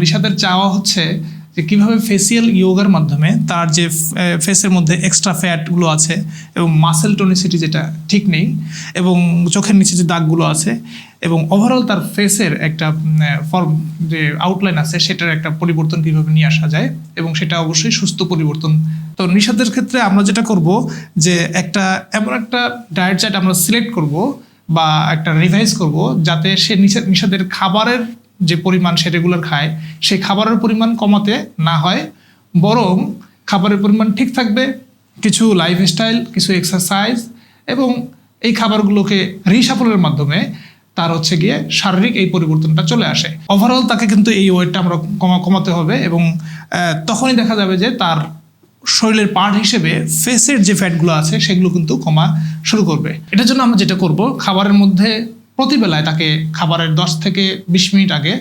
রিশাদের চাওয়া হচ্ছে যে কীভাবে ফেসিয়াল ইয়োগার মাধ্যমে তার যে ফেসের মধ্যে এক্সট্রা ফ্যাটগুলো আছে এবং মাসেল টোনিসিটি যেটা ঠিক নেই এবং চোখের নিচে যে দাগগুলো আছে এবং ওভারঅল তার ফেসের একটা ফর্ম যে আউটলাইন আছে সেটার একটা পরিবর্তন কীভাবে নিয়ে আসা যায় এবং সেটা অবশ্যই সুস্থ পরিবর্তন। তো নিশাদের ক্ষেত্রে আমরা যেটা করব যে এমন একটা ডায়েট চার্ট আমরা সিলেক্ট করব বা একটা রিভাইজ করব যাতে সে নিশাদের খাবারের যে পরিমাণ সে রেগুলার খায় সেই খাবারের পরিমাণ কমাতে না হয়, বরং খাবারের পরিমাণ ঠিক থাকবে, কিছু লাইফস্টাইল, কিছু এক্সারসাইজ এবং এই খাবারগুলোকে রিশাফলের মাধ্যমে তার গিয়ে শারীরিক এই পরিবর্তনটা চলে আসে। ওভারঅল তাকে কিন্তু এই ওয়েটটা আমরা কমাতে হবে এবং তখনই দেখা যাবে যে তার শরীরের পার্ট হিসেবে ফেসের যে ফ্যাটগুলো আছে সেগুলো কিন্তু কমা শুরু করবে। এটার জন্য আমরা যেটা করব, খাবারের মধ্যে প্রতিবেলায় তাকে খাবারের 10 থেকে 20 মিনিট আগে